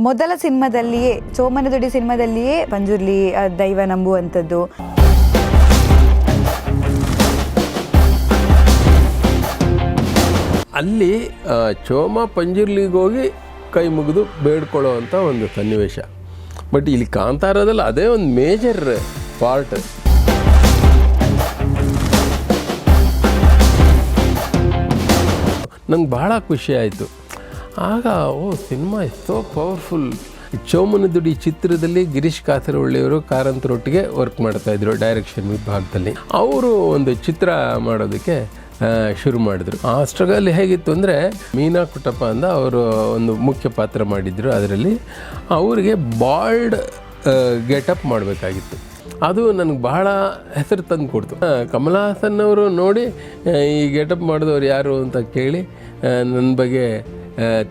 ಮೊದಲ ಸಿನಿಮಾದಲ್ಲಿಯೇ ಚೋಮನದುಡಿ ಸಿನಿಮಾದಲ್ಲಿಯೇ ಪಂಜುರ್ಲಿ ದೈವ ನಂಬುವಂಥದ್ದು. ಅಲ್ಲಿ ಚೋಮ ಪಂಜುರ್ಲಿಗೆ ಹೋಗಿ ಕೈ ಮುಗಿದು ಬೇಡ್ಕೊಳ್ಳೋ ಅಂಥ ಒಂದು ಸನ್ನಿವೇಶ. ಬಟ್ ಇಲ್ಲಿ ಕಾಂತಾರದಲ್ಲಿ ಅದೇ ಒಂದು ಮೇಜರ್ ಪಾರ್ಟ್. ನಂಗೆ ಭಾಳ ಖುಷಿ ಆಯಿತು ಆಗ. Cinema so powerful. ಚೋಮನದುಡಿ ಚಿತ್ರದಲ್ಲಿ ಗಿರೀಶ್ ಕಾಸರವಳ್ಳಿಯವರು ಕಾರಂತರೊಟ್ಟಿಗೆ ವರ್ಕ್ ಮಾಡ್ತಾಯಿದ್ರು ಡೈರೆಕ್ಷನ್ ವಿಭಾಗದಲ್ಲಿ. ಅವರು ಒಂದು ಚಿತ್ರ ಮಾಡೋದಕ್ಕೆ ಶುರು ಮಾಡಿದ್ರು. ಆ ಸ್ಟ್ರಗಲ್ ಹೇಗಿತ್ತು ಅಂದರೆ, ಮೀನಾ ಕುಟ್ಟಪ್ಪ ಅಂತ ಅವರು ಒಂದು ಮುಖ್ಯ ಪಾತ್ರ ಮಾಡಿದ್ರು. ಅದರಲ್ಲಿ ಅವರಿಗೆ ಬಾಲ್ಡ್ ಗೆಟಪ್ ಮಾಡಬೇಕಾಗಿತ್ತು. ಅದು ನನಗೆ ಬಹಳ ಹೆಸರು ತಂದು ಕೊಡ್ತು. ಕಮಲ್ ಹಾಸನ್ ಅವರು ನೋಡಿ ಈ ಗೆಟಪ್ ಮಾಡಿದವ್ರು ಯಾರು ಅಂತ ಕೇಳಿ ನನ್ನ ಬಗ್ಗೆ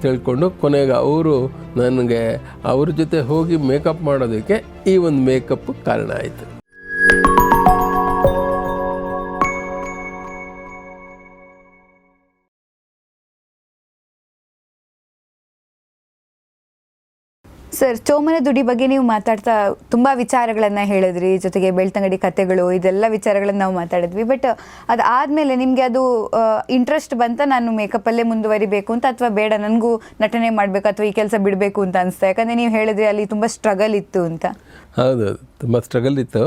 ತಿಳ್ಕೊಂಡು ಕೊನೆಗೆ ಅವರು ನನಗೆ ಅವ್ರ ಜೊತೆ ಹೋಗಿ ಮೇಕಪ್ ಮಾಡೋದಕ್ಕೆ ಈ ಒಂದು ಮೇಕಪ್ ಕಾರಣ ಆಯಿತು. ಸರ್, ಚೋಮನದುಡಿ ಬಗ್ಗೆ ನೀವು ಮಾತಾಡ್ತಾ ತುಂಬ ವಿಚಾರಗಳನ್ನು ಹೇಳಿದ್ರಿ, ಜೊತೆಗೆ ಬೆಳ್ತಂಗಡಿ ಕಥೆಗಳು, ಇದೆಲ್ಲ ವಿಚಾರಗಳನ್ನು ನಾವು ಮಾತಾಡಿದ್ವಿ. ಬಟ್ ಅದಾದಮೇಲೆ ನಿಮಗೆ ಅದು ಇಂಟ್ರೆಸ್ಟ್ ಬಂತ, ನಾನು ಮೇಕಪ್ಪಲ್ಲೇ ಮುಂದುವರಿಬೇಕು ಅಂತ, ಅಥವಾ ಬೇಡ ನನಗೂ ನಟನೆ ಮಾಡಬೇಕು ಅಥವಾ ಈ ಕೆಲಸ ಬಿಡಬೇಕು ಅಂತ ಅನಿಸ್ತಾ? ಯಾಕಂದರೆ ನೀವು ಹೇಳಿದ್ರಿ ಅಲ್ಲಿ ತುಂಬ ಸ್ಟ್ರಗಲ್ ಇತ್ತು ಅಂತ. ಹೌದು, ತುಂಬ ಸ್ಟ್ರಗಲ್ ಇತ್ತು.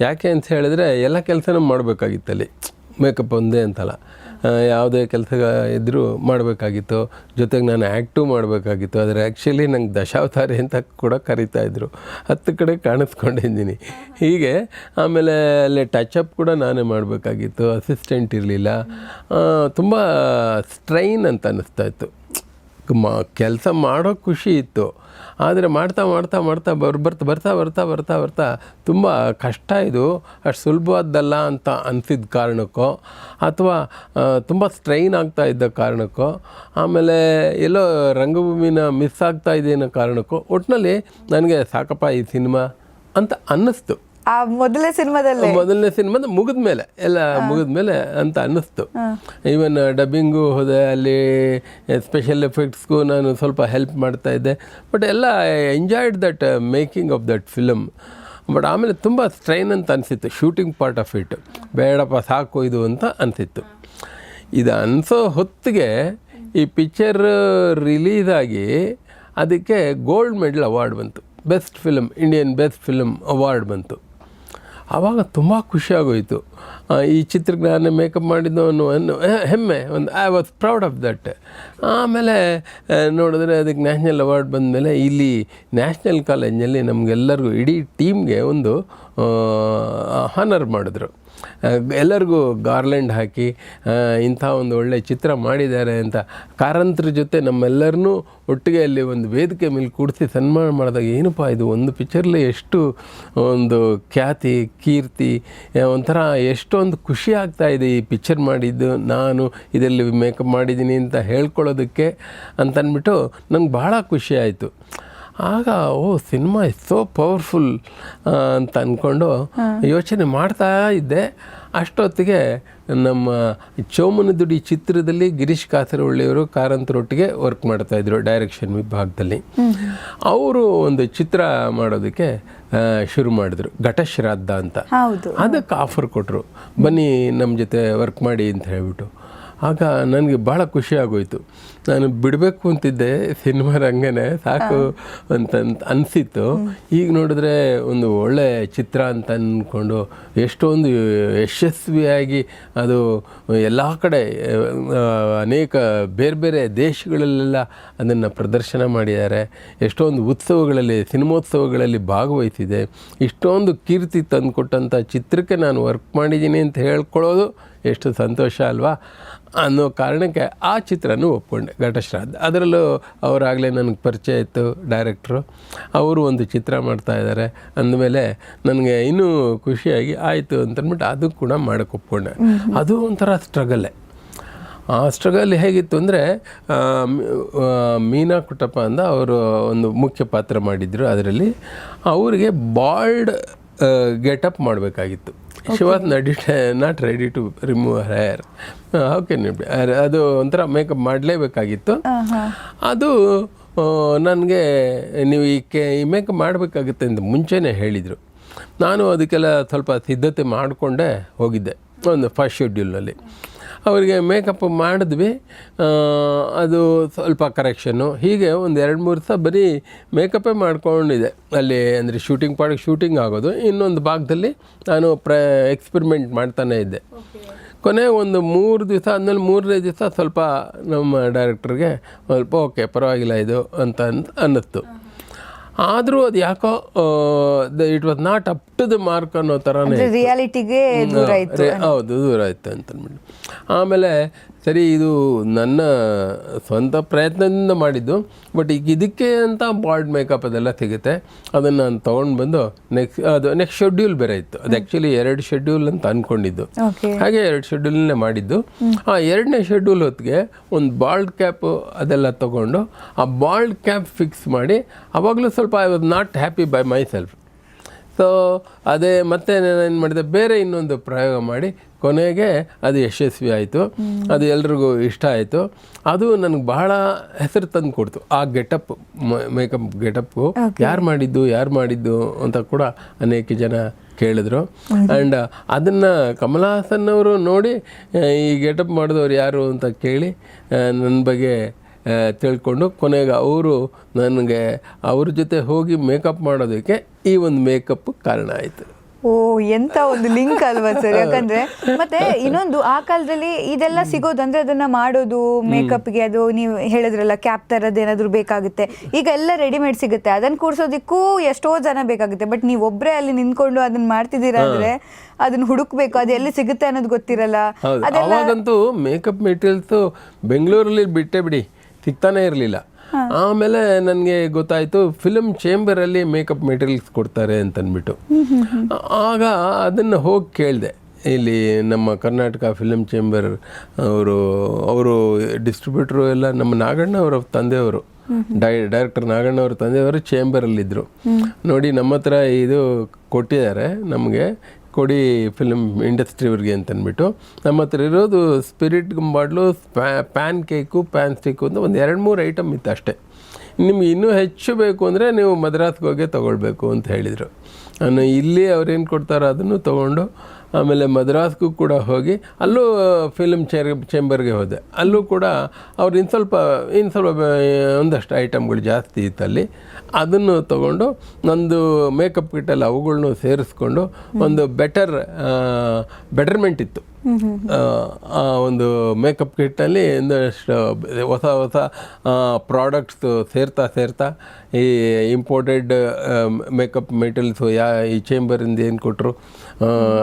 ಯಾಕೆ ಅಂತ ಹೇಳಿದ್ರೆ ಎಲ್ಲ ಕೆಲಸನೂ ಮಾಡಬೇಕಾಗಿತ್ತಲ್ಲಿ, ಮೇಕಪ್ ಒಂದೇ ಅಂತಲ್ಲ, ಯಾವುದೇ ಕೆಲಸ ಇದ್ದರೂ ಮಾಡಬೇಕಾಗಿತ್ತು. ಜೊತೆಗೆ ನಾನು ಆ್ಯಕ್ಟು ಮಾಡಬೇಕಾಗಿತ್ತು. ಆದರೆ ಆ್ಯಕ್ಚುಲಿ ನಂಗೆ ದಶಾವತಾರಿ ಅಂತ ಕೂಡ ಕರೀತಾಯಿದ್ರು. 10 ಕಡೆ ಕಾಣಿಸ್ಕೊಂಡಿದ್ದೀನಿ ಹೀಗೆ. ಆಮೇಲೆ ಅಲ್ಲಿ ಟಚಪ್ ಕೂಡ ನಾನೇ ಮಾಡಬೇಕಾಗಿತ್ತು, ಅಸಿಸ್ಟೆಂಟ್ ಇರಲಿಲ್ಲ. ತುಂಬ ಸ್ಟ್ರೈನ್ ಅಂತ ಅನ್ನಿಸ್ತಾಯಿತ್ತು. ಕೆಲಸ ಮಾಡೋ ಖುಷಿ ಇತ್ತು, ಆದರೆ ಮಾಡ್ತಾ ಮಾಡ್ತಾ ಮಾಡ್ತಾ ಬರ್ತಾ ತುಂಬ ಕಷ್ಟ, ಇದು ಅಷ್ಟು ಸುಲಭವಾದ್ದಲ್ಲ ಅಂತ ಅನಿಸಿದ ಕಾರಣಕ್ಕೋ ಅಥವಾ ತುಂಬ ಸ್ಟ್ರೈನ್ ಆಗ್ತಾ ಇದ್ದ ಕಾರಣಕ್ಕೋ, ಆಮೇಲೆ ಎಲ್ಲೋ ರಂಗಭೂಮಿನ ಮಿಸ್ ಆಗ್ತಾ ಇದೆ ಅನ್ನೋ ಕಾರಣಕ್ಕೋ, ಒಟ್ಟಿನಲ್ಲಿ ನನಗೆ ಸಾಕಪ್ಪ ಈ ಸಿನಿಮಾ ಅಂತ ಅನ್ನಿಸ್ತು. ಆ ಮೊದಲನೇ ಸಿನಿಮಾದ ಮುಗಿದ್ಮೇಲೆ ಅಂತ ಅನ್ನಿಸ್ತು. ಈವನ್ ಡಬ್ಬಿಂಗು ಹೋದೆ, ಅಲ್ಲಿ ಸ್ಪೆಷಲ್ ಎಫೆಕ್ಟ್ಸ್ಗೂ ನಾನು ಸ್ವಲ್ಪ ಹೆಲ್ಪ್ ಮಾಡ್ತಾ ಇದ್ದೆ. ಬಟ್ ಎಲ್ಲ enjoyed that making of that film. But ಆಮೇಲೆ ತುಂಬ ಸ್ಟ್ರೈನ್ ಅಂತ ಅನಿಸಿತ್ತು, ಶೂಟಿಂಗ್ ಪಾರ್ಟ್ ಆಫ್ ಇಟ್. ಬೇಡಪ್ಪ ಸಾಕು ಇದು ಅಂತ ಅನಿಸಿತ್ತು. ಇದು ಅನಿಸೋ ಹೊತ್ತಿಗೆ ಈ ಪಿಕ್ಚರ್ ರಿಲೀಸ್ ಆಗಿ ಅದಕ್ಕೆ ಗೋಲ್ಡ್ ಮೆಡಲ್ ಅವಾರ್ಡ್ ಬಂತು. Best film, Indian best film award ಬಂತು. ಆವಾಗ ತುಂಬ ಖುಷಿಯಾಗೋಯಿತು. ಈ ಚಿತ್ರಕ್ಕೆ ನಾನು ಮೇಕಪ್ ಮಾಡಿದ್ದು ಅನ್ನೋ ಹೆಮ್ಮೆ, I was proud of that. ಆಮೇಲೆ ನೋಡಿದ್ರೆ ಅದಕ್ಕೆ ನ್ಯಾಷನಲ್ ಅವಾರ್ಡ್ ಬಂದಮೇಲೆ ಇಲ್ಲಿ ನ್ಯಾಷನಲ್ ಕಾಲೇಜ್ನಲ್ಲಿ ನಮಗೆಲ್ಲರಿಗೂ, ಇಡೀ ಟೀಮ್ಗೆ ಒಂದು ಹಾನರ್ ಮಾಡಿದ್ರು. ಎಲ್ಲರಿಗೂ ಗಾರ್ಲೆಂಡ್ ಹಾಕಿ ಇಂಥ ಒಂದು ಒಳ್ಳೆಯ ಚಿತ್ರ ಮಾಡಿದ್ದಾರೆ ಅಂತ ಕಾರಂತರ ಜೊತೆ ನಮ್ಮೆಲ್ಲರನ್ನೂ ಒಟ್ಟಿಗೆ ಅಲ್ಲಿ ಒಂದು ವೇದಿಕೆ ಮೇಲೆ ಕೂಡಿಸಿ ಸನ್ಮಾನ ಮಾಡಿದಾಗ, ಏನಪ್ಪ ಇದು ಒಂದು ಪಿಕ್ಚರ್ಲಿ ಎಷ್ಟು ಒಂದು ಖ್ಯಾತಿ, ಕೀರ್ತಿ, ಒಂಥರ ಎಷ್ಟೊಂದು ಖುಷಿ ಆಗ್ತಾಯಿದೆ ಈ ಪಿಕ್ಚರ್ ಮಾಡಿದ್ದು, ನಾನು ಇದರಲ್ಲಿ ಮೇಕಪ್ ಮಾಡಿದ್ದೀನಿ ಅಂತ ಹೇಳ್ಕೊಳ್ಳೋದಕ್ಕೆ ಅಂತಂದ್ಬಿಟ್ಟು ನಂಗೆ ಭಾಳ ಖುಷಿ ಆಯಿತು. ಆಗ ಸಿನಿಮಾ ಇಸ್ ಸೋ ಪವರ್ಫುಲ್ ಅಂತ ಅಂದ್ಕೊಂಡು ಯೋಚನೆ ಮಾಡ್ತಾ ಇದ್ದೆ. ಅಷ್ಟೊತ್ತಿಗೆ ನಮ್ಮ ಚೋಮನದುಡಿ ಚಿತ್ರದಲ್ಲಿ ಗಿರೀಶ್ ಕಾಸರವಳ್ಳಿಯವರು ಕಾರಂತರೊಟ್ಟಿಗೆ ವರ್ಕ್ ಮಾಡ್ತಾಯಿದ್ರು ಡೈರೆಕ್ಷನ್ ವಿಭಾಗದಲ್ಲಿ. ಅವರು ಒಂದು ಚಿತ್ರ ಮಾಡೋದಕ್ಕೆ ಶುರು ಮಾಡಿದ್ರು, ಘಟಶ್ರಾದ್ದ ಅಂತ. ಅದಕ್ಕೆ ಆಫರ್ ಕೊಟ್ಟರು, ಬನ್ನಿ ನಮ್ಮ ಜೊತೆ ವರ್ಕ್ ಮಾಡಿ ಅಂತ ಹೇಳ್ಬಿಟ್ಟು. ಆಗ ನನಗೆ ಭಾಳ ಖುಷಿ ಆಗೋಯಿತು. ನಾನು ಬಿಡಬೇಕು ಅಂತಿದ್ದೆ ಸಿನಿಮಾ ರಂಗನೇ, ಸಾಕು ಅಂತ ಅನಿಸಿತ್ತು. ಈಗ ನೋಡಿದ್ರೆ ಒಂದು ಒಳ್ಳೆಯ ಚಿತ್ರ ಅಂತ ಅಂದ್ಕೊಂಡು ಎಷ್ಟೊಂದು ಯಶಸ್ವಿಯಾಗಿ ಅದು ಎಲ್ಲ ಕಡೆ ಅನೇಕ ಬೇರೆ ಬೇರೆ ದೇಶಗಳಲ್ಲೆಲ್ಲ ಅದನ್ನು ಪ್ರದರ್ಶನ ಮಾಡಿದ್ದಾರೆ. ಎಷ್ಟೊಂದು ಉತ್ಸವಗಳಲ್ಲಿ, ಸಿನಿಮೋತ್ಸವಗಳಲ್ಲಿ ಭಾಗವಹಿಸಿದೆ. ಇಷ್ಟೊಂದು ಕೀರ್ತಿ ತಂದುಕೊಟ್ಟಂಥ ಚಿತ್ರಕ್ಕೆ ನಾನು ವರ್ಕ್ ಮಾಡಿದ್ದೀನಿ ಅಂತ ಹೇಳ್ಕೊಳ್ಳೋದು ಎಷ್ಟು ಸಂತೋಷ ಅಲ್ವಾ ಅನ್ನೋ ಕಾರಣಕ್ಕೆ ಆ ಚಿತ್ರನೂ ಒಪ್ಕೊಂಡೆ, ಘಟಶ್ರಾದ್ದ. ಅದರಲ್ಲೂ ಅವರಾಗಲೇ ನನಗೆ ಪರಿಚಯ ಇತ್ತು ಡೈರೆಕ್ಟ್ರು, ಅವರು ಒಂದು ಚಿತ್ರ ಮಾಡ್ತಾಯಿದ್ದಾರೆ ಅಂದಮೇಲೆ ನನಗೆ ಇನ್ನೂ ಖುಷಿಯಾಗಿ ಆಯಿತು ಅಂತಂದ್ಬಿಟ್ಟು ಅದು ಕೂಡ ಮಾಡೋಕ್ಕೆ ಒಪ್ಕೊಂಡೆ. ಅದು ಒಂಥರ ಸ್ಟ್ರಗಲ್ಲೇ. ಆ ಸ್ಟ್ರಗಲ್ ಹೇಗಿತ್ತು ಅಂದರೆ, ಮೀನಾ ಕುಟ್ಟಪ್ಪ ಅಂತ ಅವರು ಒಂದು ಮುಖ್ಯ ಪಾತ್ರ ಮಾಡಿದ್ರು. ಅದರಲ್ಲಿ ಅವರಿಗೆ ಬಾಲ್ಡ್ ಗೆಟಪ್ ಮಾಡಬೇಕಾಗಿತ್ತು. She was not ready to remove hair. Okay, ಅದು ಒಂಥರ ಮೇಕಪ್ ಮಾಡಲೇಬೇಕಾಗಿತ್ತು. ಅದು ನನಗೆ ನೀವು ಈ ಮೇಕಪ್ ಮಾಡಬೇಕಾಗುತ್ತೆ ಅಂತ ಮುಂಚೆನೇ ಹೇಳಿದರು. ನಾನು ಅದಕ್ಕೆಲ್ಲ ಸ್ವಲ್ಪ ಸಿದ್ಧತೆ ಮಾಡಿಕೊಂಡೇ ಹೋಗಿದ್ದೆ ಒಂದು ಫಸ್ಟ್ ಶೆಡ್ಯೂಲ್ನಲ್ಲಿ. ಅವರಿಗೆ ಮೇಕಪ್ ಮಾಡಿದ್ವಿ, ಅದು ಸ್ವಲ್ಪ ಕರೆಕ್ಷನ್ನು, ಹೀಗೆ ಒಂದು 2-3 ದಿವಸ ಬರೀ ಮೇಕಪ್ಪೇ ಮಾಡ್ಕೊಂಡಿದ್ದೆ ಅಲ್ಲಿ. ಅಂದರೆ ಶೂಟಿಂಗ್ ಆಗೋದು, ಇನ್ನೊಂದು ಭಾಗದಲ್ಲಿ ನಾನು ಎಕ್ಸ್ಪೆರಿಮೆಂಟ್ ಮಾಡ್ತಾನೇ ಇದ್ದೆ. ಕೊನೆ ಒಂದು 3 ದಿವಸ ಆದಮೇಲೆ 3ನೇ ದಿವಸ ಸ್ವಲ್ಪ ನಮ್ಮ ಡೈರೆಕ್ಟ್ರಿಗೆ ಸ್ವಲ್ಪ ಓಕೆ ಪರವಾಗಿಲ್ಲ ಇದು ಅಂತ ಅನ್ನಿಸ್ತು. ಆದರೂ ಅದು ಯಾಕೋ it was not up to the mark ಅನ್ನೋ ಥರನೇ ರಿಯಾಲಿಟಿಗೆ ಹೌದು ದೂರ ಆಯಿತು ಅಂತಂದ್ಬಿಟ್ಟು. ಆಮೇಲೆ ಸರಿ ಇದು ನನ್ನ ಸ್ವಂತ ಪ್ರಯತ್ನದಿಂದ ಮಾಡಿದ್ದು, ಬಟ್ ಈಗ ಇದಕ್ಕೆ ಅಂತ ಬಾಲ್ಡ್ ಮೇಕಪ್ ಅದೆಲ್ಲ ಸಿಗುತ್ತೆ, ಅದನ್ನು ನಾನು ತೊಗೊಂಡು ಬಂದು ನೆಕ್ಸ್ಟ್ ಶೆಡ್ಯೂಲ್ ಬೇರೆ ಇತ್ತು. ಅದು ಆ್ಯಕ್ಚುಲಿ 2 ಶೆಡ್ಯೂಲ್ ಅಂತ ಅಂದ್ಕೊಂಡಿದ್ದು, ಹಾಗೆ 2 ಶೆಡ್ಯೂಲ್ನೇ ಮಾಡಿದ್ದು. ಆ 2ನೇ ಶೆಡ್ಯೂಲ್ ಹೊತ್ತಿಗೆ ಒಂದು ಬಾಲ್ಡ್ ಕ್ಯಾಪು ಅದೆಲ್ಲ ತೊಗೊಂಡು ಆ ಬಾಲ್ಡ್ ಕ್ಯಾಪ್ ಫಿಕ್ಸ್ ಮಾಡಿ ಆವಾಗಲೂ ಸ್ವಲ್ಪ I was not happy by my self. So ಅದೇ ಮತ್ತೆ ನಾನೇನು ಮಾಡಿದೆ, ಬೇರೆ ಇನ್ನೊಂದು ಪ್ರಯೋಗ ಮಾಡಿ ಕೊನೆಗೆ ಅದು ಯಶಸ್ವಿ ಆಯಿತು. ಅದು ಎಲ್ರಿಗೂ ಇಷ್ಟ ಆಯಿತು. ಅದು ನನಗೆ ಬಹಳ ಹೆಸರು ತಂದು ಕೊಡ್ತು. ಆ ಗೆಟಪ್, ಮೇಕಪ್ ಗೆಟಪ್ಪು ಯಾರು ಮಾಡಿದ್ದು ಅಂತ ಕೂಡ ಅನೇಕ ಜನ ಕೇಳಿದ್ರು. ಆ್ಯಂಡ್ ಅದನ್ನು ಕಮಲ್ ಹಾಸನ್ ಅವರು ನೋಡಿ ಈ ಗೆಟಪ್ ಮಾಡಿದವ್ರು ಯಾರು ಅಂತ ಕೇಳಿ ನನ್ನ ಬಗ್ಗೆ ತಿಳ್ಕೊಂಡು ಕೊನೆಗೆ ಅವರು ನನಗೆ ಅವ್ರ ಜೊತೆ ಹೋಗಿ ಮೇಕಪ್ ಮಾಡೋದಕ್ಕೆ ಈ ಒಂದು ಮೇಕಪ್ ಕಾರಣ ಆಯಿತು. ಓ, ಎಂತ ಒಂದು ಲಿಂಕ್ ಅಲ್ವಾ ಸರ್? ಯಾಕಂದ್ರೆ ಮತ್ತೆ ಇನ್ನೊಂದು ಆ ಕಾಲದಲ್ಲಿ ಇದೆಲ್ಲ ಸಿಗೋದು ಅಂದ್ರೆ ಅದನ್ನ ಮಾಡೋದು ಮೇಕಪ್ಗೆ, ಅದು ನೀವು ಹೇಳಿದ್ರಲ್ಲ ಕ್ಯಾಪ್ ತರದ್ ಏನಾದ್ರು ಬೇಕಾಗುತ್ತೆ. ಈಗ ಎಲ್ಲ ರೆಡಿಮೇಡ್ ಸಿಗುತ್ತೆ, ಅದನ್ನ ಕೂರ್ಸೋದಿಕ್ಕೂ ಎಷ್ಟೋ ಜನ ಬೇಕಾಗುತ್ತೆ. ಬಟ್ ನೀವು ಒಬ್ರೇ ಅಲ್ಲಿ ನಿಂತ್ಕೊಂಡು ಅದನ್ನ ಮಾಡ್ತಿದ್ದೀರಾ ಅಂದ್ರೆ ಅದನ್ನ ಹುಡುಕ್ಬೇಕು, ಅದು ಎಲ್ಲಿ ಸಿಗುತ್ತೆ ಅನ್ನೋದು ಗೊತ್ತಿರಲ್ಲ. ಅವಾಗಂತೂ ಮೇಕಪ್ ಮೆಟೀರಿಯಲ್ಸ್ ಬೆಂಗಳೂರಲ್ಲಿ ಬಿಟ್ಟೆ ಬಿಡಿ, ಸಿಗ್ತಾನೆ ಇರಲಿಲ್ಲ. ಆಮೇಲೆ ನನಗೆ ಗೊತ್ತಾಯಿತು ಫಿಲ್ಮ್ ಚೇಂಬರಲ್ಲಿ ಮೇಕಪ್ ಮೆಟೀರಿಯಲ್ಸ್ ಕೊಡ್ತಾರೆ ಅಂತಂದ್ಬಿಟ್ಟು. ಆಗ ಅದನ್ನು ಹೋಗಿ ಕೇಳಿದೆ. ಇಲ್ಲಿ ನಮ್ಮ ಕರ್ನಾಟಕ ಫಿಲ್ಮ್ ಚೇಂಬರ್ ಅವರು ಡಿಸ್ಟ್ರಿಬ್ಯೂಟ್ರು ಎಲ್ಲ ನಮ್ಮ ನಾಗಣ್ಣ ಅವರ ತಂದೆಯವರು, ಡೈರೆಕ್ಟರ್ ನಾಗಣ್ಣ ಅವ್ರ ತಂದೆಯವರು ಚೇಂಬರಲ್ಲಿದ್ದರು. ನೋಡಿ ನಮ್ಮ ಹತ್ರ ಇದು ಕೊಟ್ಟಿದ್ದಾರೆ, ನಮಗೆ ಕೊಡಿ ಫಿಲ್ಮ್ ಇಂಡಸ್ಟ್ರಿಯವ್ರಿಗೆ ಅಂತಂದ್ಬಿಟ್ಟು. ನಮ್ಮ ಹತ್ರ ಇರೋದು spirit bottle, PAN cake, PAN stick ಅಂತ ಒಂದು 2-3 ಐಟಮ್ ಇತ್ತು ಅಷ್ಟೇ. ನಿಮ್ಗೆ ಇನ್ನೂ ಹೆಚ್ಚು ಬೇಕು ಅಂದರೆ ನೀವು ಮದ್ರಾಸ್ಗೆ ಹೋಗಿ ತೊಗೊಳ್ಬೇಕು ಅಂತ ಹೇಳಿದರು. ನಾನು ಇಲ್ಲಿ ಅವ್ರೇನು ಕೊಡ್ತಾರೋ ಅದನ್ನು ತೊಗೊಂಡು ಆಮೇಲೆ ಮದ್ರಾಸ್ಗೂ ಕೂಡ ಹೋಗಿ ಅಲ್ಲೂ ಫಿಲ್ಮ್ ಚೇಂಬರ್ಗೆ ಹೋದೆ. ಅಲ್ಲೂ ಕೂಡ ಅವ್ರು ಇನ್ನು ಸ್ವಲ್ಪ ಒಂದಷ್ಟು ಐಟಮ್ಗಳು ಜಾಸ್ತಿ ಇತ್ತು ಅಲ್ಲಿ. ಅದನ್ನು ತೊಗೊಂಡು ನಂದು ಮೇಕಪ್ ಕಿಟ್ಟಲ್ಲಿ ಅವುಗಳ್ನು ಸೇರಿಸ್ಕೊಂಡು ಒಂದು ಬೆಟರ್ಮೆಂಟ್ ಇತ್ತು. ಆ ಒಂದು ಮೇಕಪ್ ಕಿಟ್ಟಲ್ಲಿ ಒಂದಷ್ಟು ಹೊಸ ಪ್ರಾಡಕ್ಟ್ಸು ಸೇರ್ತಾ ಈ ಇಂಪೋರ್ಟೆಡ್ ಮೇಕಪ್ ಮೆಟೀರಿಯಲ್ಸು ಈ ಚೇಂಬರಿಂದ ಏನು ಕೊಟ್ಟರು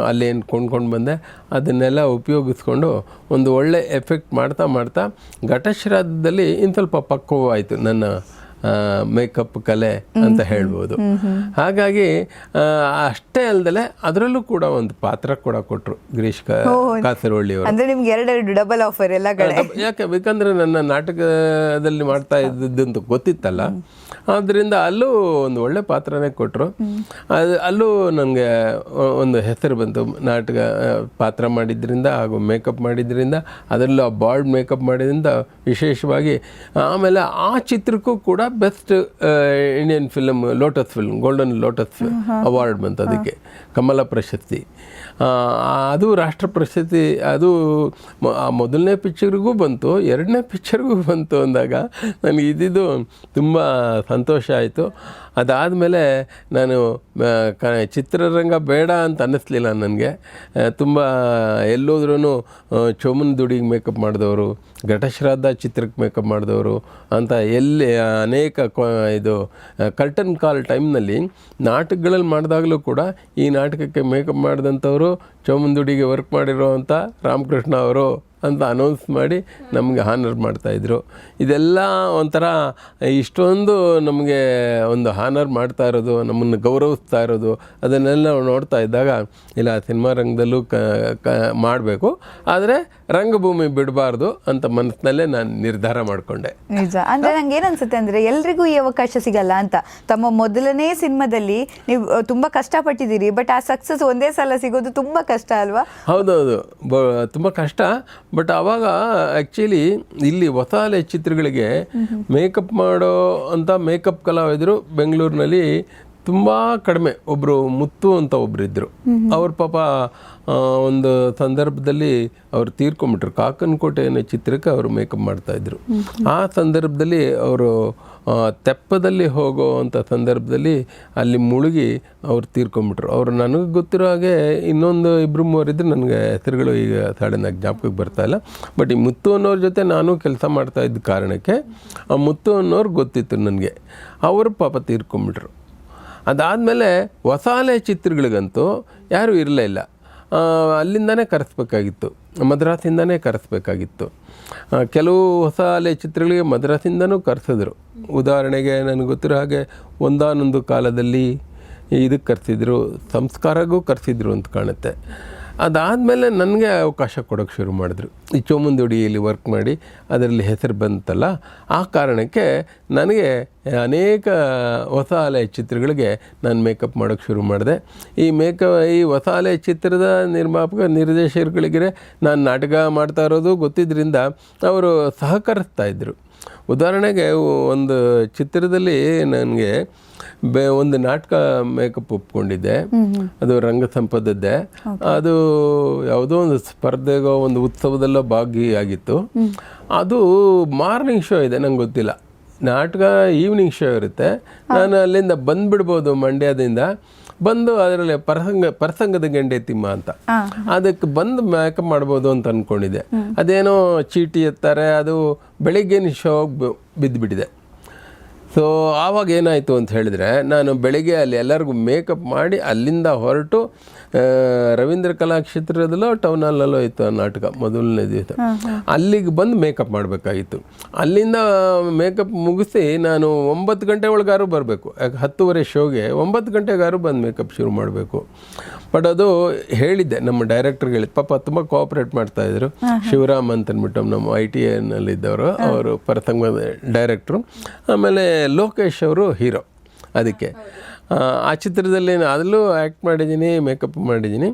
ಅಲ್ಲೇನು ಕೊಂಡ್ಕೊಂಡು ಬಂದೆ, ಅದನ್ನೆಲ್ಲ ಉಪಯೋಗಿಸ್ಕೊಂಡು ಒಂದು ಒಳ್ಳೆ ಎಫೆಕ್ಟ್ ಮಾಡ್ತಾ ಘಟಶ್ರಾದ್ದದಲ್ಲಿ ಇನ್ನು ಸ್ವಲ್ಪ ಪಕ್ವವಾಯಿತು ನನ್ನ ಮೇಕಪ್ ಕಲೆ ಅಂತ ಹೇಳ್ಬೋದು. ಹಾಗಾಗಿ ಅಷ್ಟೇ ಅಲ್ಲದೆ ಅದರಲ್ಲೂ ಕೂಡ ಒಂದು ಪಾತ್ರ ಕೂಡ ಕೊಟ್ಟರು ಗಿರೀಶ್ ಕಾಸರವಳ್ಳಿ ಅವರು. ಅಂದ್ರೆ ನಿಮ್ಗೆ 2 ಡಬಲ್ ಆಫರ್ ಎಲ್ಲ. ಯಾಕಂದ್ರೆ ನನ್ನ ನಾಟಕದಲ್ಲಿ ಮಾಡ್ತಾ ಇದ್ದದ್ದು ಗೊತ್ತಿತ್ತಲ್ಲ, ಆದ್ದರಿಂದ ಅಲ್ಲೂ ಒಂದು ಒಳ್ಳೆ ಪಾತ್ರನೇ ಕೊಟ್ಟರು. ಅಲ್ಲೂ ನನಗೆ ಒಂದು ಹೆಸರು ಬಂತು, ನಾಟಕ ಪಾತ್ರ ಮಾಡಿದ್ರಿಂದ ಹಾಗೂ ಮೇಕಪ್ ಮಾಡಿದ್ರಿಂದ, ಅದರಲ್ಲೂ ಆ ಬಾಲ್ಡ್ ಮೇಕಪ್ ಮಾಡಿದ್ರಿಂದ ವಿಶೇಷವಾಗಿ. ಆಮೇಲೆ ಆ ಚಿತ್ರಕ್ಕೂ ಕೂಡ best Indian film lotus film golden lotus award ಬಂತು, ಅದಕ್ಕೆ ಕಮಲ ಪ್ರಶಸ್ತಿ. ಅದು ರಾಷ್ಟ್ರ ಪ್ರಶಸ್ತಿ. ಅದು ಮೊದಲನೇ ಪಿಕ್ಚರ್ಗೂ ಬಂತು, 2ನೇ ಪಿಕ್ಚರ್ಗೂ ಬಂತು ಅಂದಾಗ ನನಗೆ ಇದ್ದಿದ್ದು ತುಂಬ ಸಂತೋಷ ಆಯಿತು. ಅದಾದಮೇಲೆ ನಾನು ಚಿತ್ರರಂಗ ಬೇಡ ಅಂತ ಅನ್ನಿಸ್ಲಿಲ್ಲ ನನಗೆ. ತುಂಬ ಎಲ್ಲೋದ್ರೂ ಚೋಮನ್ ದುಡಿಗೆ ಮೇಕಪ್ ಮಾಡಿದವರು, ಘಟಶ್ರಾದ್ದ ಚಿತ್ರಕ್ಕೆ ಮೇಕಪ್ ಮಾಡಿದವರು ಅಂತ ಎಲ್ಲಿ ಅನೇಕ ಇದು ಕರ್ಟನ್ ಕಾಲ್ ಟೈಮ್ನಲ್ಲಿ ನಾಟಕಗಳಲ್ಲಿ ಮಾಡಿದಾಗಲೂ ಕೂಡ ಈ ನಾಟಕಕ್ಕೆ ಮೇಕಪ್ ಮಾಡಿದಂಥವರು ಚೋಮನ್ ದುಡಿಗೆ ವರ್ಕ್ ಮಾಡಿರೋ ಅಂಥ ರಾಮಕೃಷ್ಣ ಅವರು ಅಂತ ಅನೌನ್ಸ್ ಮಾಡಿ ನಮಗೆ ಹಾನರ್ ಮಾಡ್ತಾಯಿದ್ರು. ಇದೆಲ್ಲ ಒಂಥರ ಇಷ್ಟೊಂದು ನಮಗೆ ಒಂದು ಹಾನರ್ ಮಾಡ್ತಾ ಇರೋದು, ನಮ್ಮನ್ನು ಗೌರವಿಸ್ತಾ ಇರೋದು, ಅದನ್ನೆಲ್ಲ ನೋಡ್ತಾ ಇದ್ದಾಗ ಇಲ್ಲ ಸಿನಿಮಾ ರಂಗದಲ್ಲೂ ಮಾಡಬೇಕು, ಆದರೆ ರಂಗಭೂಮಿ ಬಿಡಬಾರ್ದು ಅಂತ ಮನಸ್ಸಿನಲ್ಲೇ ನಾನು ನಿರ್ಧಾರ ಮಾಡಿಕೊಂಡೆ. ನಿಜ. ಅಂದರೆ ನಂಗೆ ಏನು ಅನ್ಸುತ್ತೆ ಅಂದರೆ ಎಲ್ರಿಗೂ ಈ ಅವಕಾಶ ಸಿಗಲ್ಲ ಅಂತ. ತಮ್ಮ ಮೊದಲನೇ ಸಿನಿಮಾದಲ್ಲಿ ನೀವು ತುಂಬ ಕಷ್ಟಪಟ್ಟಿದ್ದೀರಿ, ಬಟ್ ಆ ಸಕ್ಸಸ್ ಒಂದೇ ಸಲ ಸಿಗೋದು ತುಂಬ ಕಷ್ಟ ಅಲ್ವಾ? ಹೌದೌದು, ತುಂಬ ಕಷ್ಟ. ಬಟ್ ಆವಾಗ ಆ್ಯಕ್ಚುಲಿ ಇಲ್ಲಿ ಹೊಸ ಅಲೆ ಚಿತ್ರಗಳಿಗೆ ಮೇಕಪ್ ಮಾಡೋ ಅಂತ ಮೇಕಪ್ ಕಲಾವಿದರು ಬೆಂಗಳೂರಿನಲ್ಲಿ ತುಂಬ ಕಡಿಮೆ. ಒಬ್ಬರು ಮುತ್ತು ಅಂತ ಒಬ್ರು ಇದ್ದರು. ಅವ್ರ ಪಾಪ ಒಂದು ಸಂದರ್ಭದಲ್ಲಿ ಅವ್ರು ತೀರ್ಕೊಂಬಿಟ್ರು. ಕಾಕನಕೋಟೆ ಅನ್ನೋ ಚಿತ್ರಕ್ಕೆ ಅವರು ಮೇಕಪ್ ಮಾಡ್ತಾಯಿದ್ರು. ಆ ಸಂದರ್ಭದಲ್ಲಿ ಅವರು ತೆಪ್ಪದಲ್ಲಿ ಹೋಗೋ ಅಂಥ ಸಂದರ್ಭದಲ್ಲಿ ಅಲ್ಲಿ ಮುಳುಗಿ ಅವ್ರು ತೀರ್ಕೊಂಬಿಟ್ರು. ಅವರು ನನಗೆ ಗೊತ್ತಿರೋ ಹಾಗೆ ಇನ್ನೊಂದು 2-3 ಇದ್ದರು, ನನಗೆ ಹೆಸರುಗಳು ಈಗ ಸಡನ್ನಾಗಿ ಜ್ಞಾಪಕಕ್ಕೆ ಬರ್ತಾಯಿಲ್ಲ. ಬಟ್ ಈ ಮುತ್ತು ಅನ್ನೋರ ಜೊತೆ ನಾನು ಕೆಲಸ ಮಾಡ್ತಾಯಿದ್ದ ಕಾರಣಕ್ಕೆ ಆ ಮುತ್ತು ಅನ್ನೋರು ಗೊತ್ತಿತ್ತು ನನಗೆ. ಅವರು ಪಾಪ ತೀರ್ಕೊಂಬಿಟ್ರು. ಅದಾದಮೇಲೆ ಹೊಸ ಅಲೆ ಚಿತ್ರಗಳಿಗಂತೂ ಯಾರೂ ಇರಲೇ ಇಲ್ಲ. ಅಲ್ಲಿಂದನೇ ಕರೆಸ್ಬೇಕಾಗಿತ್ತು, ಮದ್ರಾಸಿಂದನೇ ಕರೆಸ್ಬೇಕಾಗಿತ್ತು. ಕೆಲವು ಹೊಸ ಅಲೆ ಚಿತ್ರಗಳಿಗೆ ಮದ್ರಾಸಿಂದನೂ ಕರೆಸಿದ್ರು. ಉದಾಹರಣೆಗೆ ನನಗೆ ಗೊತ್ತಿರೋ ಹಾಗೆ ಒಂದಾನೊಂದು ಕಾಲದಲ್ಲಿ ಇದಕ್ಕೆ ಕರೆಸಿದ್ರು, ಸಂಸ್ಕಾರಗೂ ಕರೆಸಿದ್ರು ಅಂತ ಕಾಣುತ್ತೆ. ಅದಾದಮೇಲೆ ನನಗೆ ಅವಕಾಶ ಕೊಡೋಕ್ಕೆ ಶುರು ಮಾಡಿದ್ರು. ಈ ಚೋಮುಂದುಡಿಯಲ್ಲಿ ವರ್ಕ್ ಮಾಡಿ ಅದರಲ್ಲಿ ಹೆಸರು ಬಂತಲ್ಲ, ಆ ಕಾರಣಕ್ಕೆ ನನಗೆ ಅನೇಕ ಹೊಸ ಅಲೆ ಚಿತ್ರಗಳಿಗೆ ನಾನು ಮೇಕಪ್ ಮಾಡೋಕ್ಕೆ ಶುರು ಮಾಡಿದೆ. ಈ ಹೊಸ ಅಲೆ ಚಿತ್ರದ ನಿರ್ದೇಶಕರುಗಳಿಗೆ ನಾನು ನಾಟಕ ಮಾಡ್ತಾ ಇರೋದು ಗೊತ್ತಿದ್ದರಿಂದ ಅವರು ಸಹಕರಿಸ್ತಾಯಿದ್ರು. ಉದಾಹರಣೆಗೆ ಒಂದು ಚಿತ್ರದಲ್ಲಿ ನನಗೆ ಒಂದು ನಾಟಕ ಮೇಕಪ್ ಒಪ್ಕೊಂಡಿದ್ದೆ. ಅದು ರಂಗ ಸಂಪದದ್ದೇ. ಅದು ಯಾವುದೋ ಒಂದು ಸ್ಪರ್ಧೆಗೋ ಒಂದು ಉತ್ಸವದಲ್ಲೋ ಭಾಗಿಯಾಗಿತ್ತು. ಅದು ಮಾರ್ನಿಂಗ್ ಶೋ ಇದೆ, ನಂಗೆ ಗೊತ್ತಿಲ್ಲ. ನಾಟಕ ಈವ್ನಿಂಗ್ ಶೋ ಇರುತ್ತೆ. ನಾನು ಅಲ್ಲಿಂದ ಬಂದುಬಿಡ್ಬೋದು, ಮಂಡ್ಯದಿಂದ ಬಂದು ಅದರಲ್ಲಿ ಪ್ರಸಂಗದ ಗೆಂಡೆ ತಿಮ್ಮ ಅಂತ ಅದಕ್ಕೆ ಬಂದು ಮೇಕಪ್ ಮಾಡ್ಬೋದು ಅಂತ ಅಂದ್ಕೊಂಡಿದ್ದೆ. ಅದೇನೋ ಚೀಟಿ ಎತ್ತಾರೆ, ಅದು ಬೆಳಿಗ್ಗೆನ ಶೋ ಬಿದ್ದುಬಿಟ್ಟಿದೆ. ಸೊ ಆವಾಗ ಏನಾಯಿತು ಅಂತ ಹೇಳಿದ್ರೆ, ನಾನು ಬೆಳಿಗ್ಗೆ ಅಲ್ಲಿ ಎಲ್ಲರಿಗೂ ಮೇಕಪ್ ಮಾಡಿ ಅಲ್ಲಿಂದ ಹೊರಟು ರವೀಂದ್ರ ಕಲಾಕ್ಷೇತ್ರದಲ್ಲೋ ಟೌನ್ ಹಾಲಲ್ಲೋ ಇತ್ತು ಆ ನಾಟಕ ಮೊದಲನೇ ದಿವಸ. ಅಲ್ಲಿಗೆ ಬಂದು ಮೇಕಪ್ ಮಾಡಬೇಕಾಗಿತ್ತು. ಅಲ್ಲಿಂದ ಮೇಕಪ್ ಮುಗಿಸಿ ನಾನು 9 ಗಂಟೆ ಒಳಗಾರು ಬರಬೇಕು. ಯಾಕೆ 10:30 ಶೋಗೆ 9 ಗಂಟೆಗಾರು ಬಂದು ಮೇಕಪ್ ಶುರು ಮಾಡಬೇಕು. ಬಟ್ ಅದು ಹೇಳಿದ್ದೆ ನಮ್ಮ ಡೈರೆಕ್ಟರ್ಗಳಿಗೆ. ಪಾಪ ತುಂಬ ಕೋಆಪ್ರೇಟ್ ಮಾಡ್ತಾಯಿದ್ರು. ಶಿವರಾಮ್ ಅಂತ ಅಂದ್ಬಿಟ್ಟು ನಮ್ಮ ITNಲ್ಲಿದ್ದವರು, ಅವರು ಪ್ರಸಂಗದ ಡೈರೆಕ್ಟ್ರು. ಆಮೇಲೆ ಲೋಕೇಶ್ ಅವರು ಹೀರೋ. ಅದಕ್ಕೆ ಆ ಚಿತ್ರದಲ್ಲಿ ಅದರಲ್ಲೂ ಆ್ಯಕ್ಟ್ ಮಾಡಿದ್ದೀನಿ, ಮೇಕಪ್ ಮಾಡಿದ್ದೀನಿ.